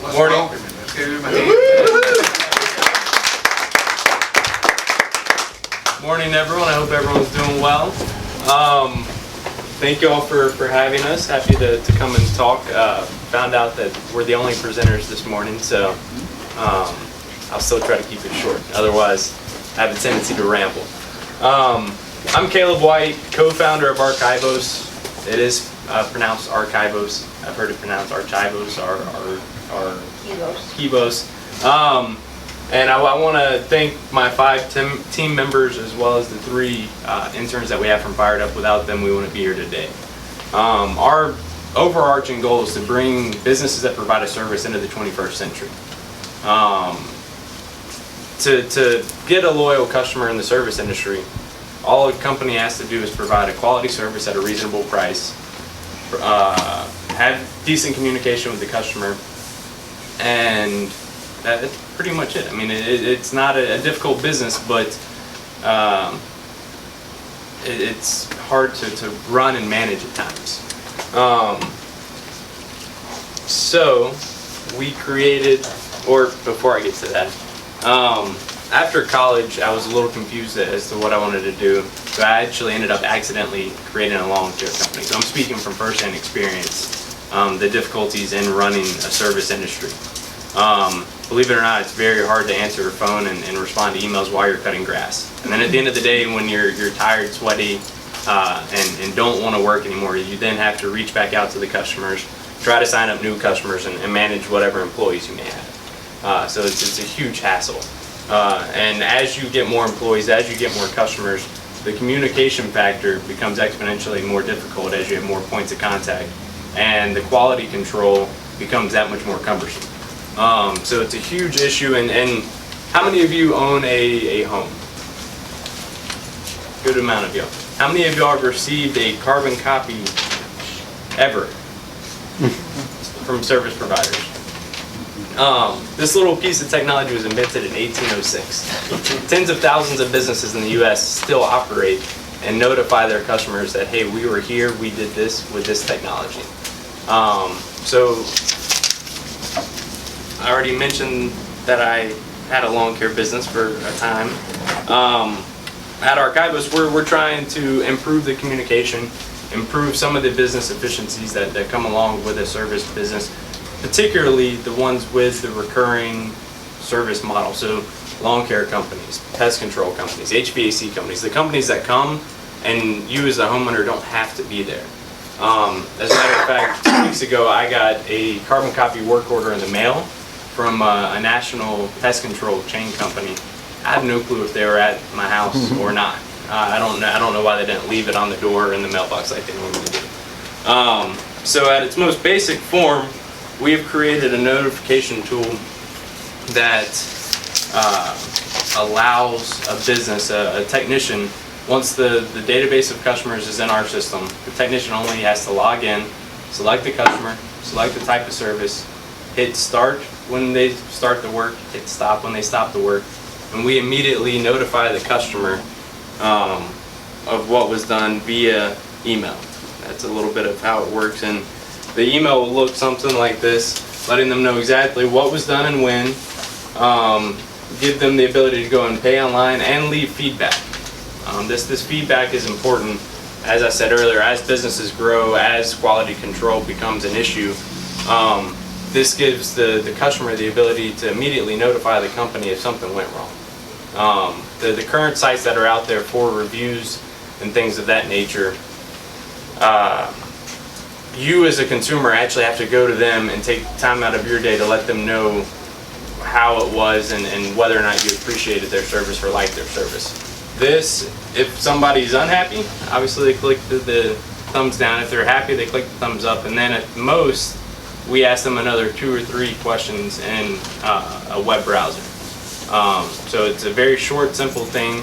Let's Morning. welcome him. Let's give him a hand. Morning, everyone. I hope everyone's doing well. Thank you all for having us. Happy to come and talk. Found out that we're the only presenters this morning, so I'll still try to keep it short. Otherwise, I have a tendency to ramble. I'm Caleb Whit, co-founder of Rchivos. It is pronounced Rchivos. I've heard it pronounced Rchivos or Rchivos. And I want to thank my 5 team members as well as the 3 interns that we have from Fired Up. Without them, we wouldn't be here today. Our overarching goal is to bring businesses that provide a service into the 21st century. To get a loyal customer in the service industry, all a company has to do is provide a quality service at a reasonable price, have decent communication with the customer, and that's pretty much it. I mean, it's not a difficult business, but it's hard to run and manage at times. So we created, or before I get to that, after college, I was a little confused as to what I wanted to do. So I actually ended up accidentally creating a lawn care company. So I'm speaking from firsthand experience, the difficulties in running a service industry. Believe it or not, it's very hard to answer a phone and respond to emails while you're cutting grass. And then at the end of the day, when you're tired, sweaty, and don't want to work anymore, you then have to reach back out to the customers, try to sign up new customers, and manage whatever employees you may have. So it's a huge hassle. And as you get more employees, as you get more customers, the communication factor becomes exponentially more difficult as you have more points of contact, and the quality control becomes that much more cumbersome. So it's a huge issue. And how many of you own a home? Good amount of you. How many of y'all have received a carbon copy ever from service providers? This little piece of technology was invented in 1806. Tens of thousands of businesses in the U.S. still operate and notify their customers that, hey, we were here, we did this with this technology. So I already mentioned that I had a lawn care business for a time. At Rchivos, we're trying to improve the communication, improve some of the business efficiencies that come along with a service business, particularly the ones with the recurring service model. So lawn care companies, pest control companies, HVAC companies, the companies that come and you as a homeowner don't have to be there. As a matter of fact, 2 weeks ago I got a carbon copy work order in the mail from a national pest control chain company. I have no clue if they were at my house or not. I don't know why they didn't leave it on the door or in the mailbox like they normally do. So at its most basic form, we have created a notification tool that allows a business, a technician, once the database of customers is in our system, the technician only has to log in, select the customer, select the type of service, hit start when they start the work, hit stop when they stop the work, and we immediately notify the customer of what was done via email. That's a little bit of how it works, and the email will look something like this, letting them know exactly what was done and when, give them the ability to go and pay online and leave feedback. This feedback is important, as I said earlier, as businesses grow, as quality control becomes an issue. This gives the customer the ability to immediately notify the company if something went wrong. The current sites that are out there for reviews and things of that nature, you as a consumer actually have to go to them and take time out of your day to let them know how it was and whether or not you appreciated their service or liked their service. This, if somebody's unhappy, obviously they click the thumbs down. If they're happy, they click the thumbs up. And then at most, we ask them another 2 or 3 questions in a web browser. So it's a very short, simple thing.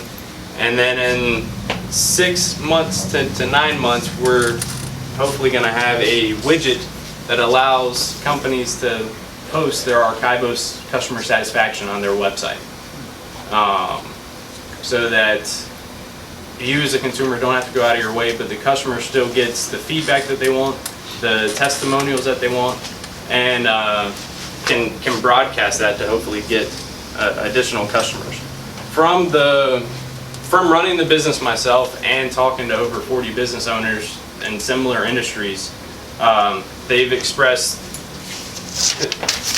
And then in 6 months to 9 months, we're hopefully going to have a widget that allows companies to post their Rchivos customer satisfaction on their website. So that you as a consumer don't have to go out of your way, but the customer still gets the feedback that they want, the testimonials that they want, and can broadcast that to hopefully get additional customers. From running the business myself and talking to over 40 business owners in similar industries, they've expressed,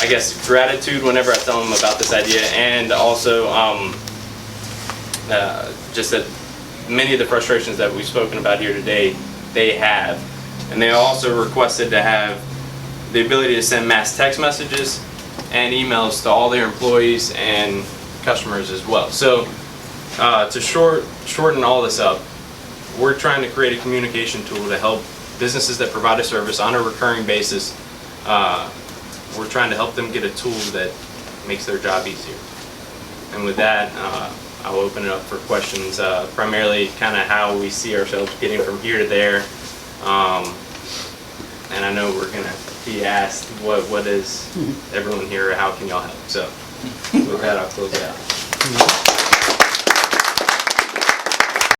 I guess, gratitude whenever I tell them about this idea, and also just that many of the frustrations that we've spoken about here today, they have. And they also requested to have the ability to send mass text messages and emails to all their employees and customers as well. So to shorten all this up, we're trying to create a communication tool to help businesses that provide a service on a recurring basis. We're trying to help them get a tool that makes their job easier. And with that, I'll open it up for questions, primarily kind of how we see ourselves getting from here to there. And I know we're going to be asked, what is everyone here, or how can y'all help? So with that, I'll close it out.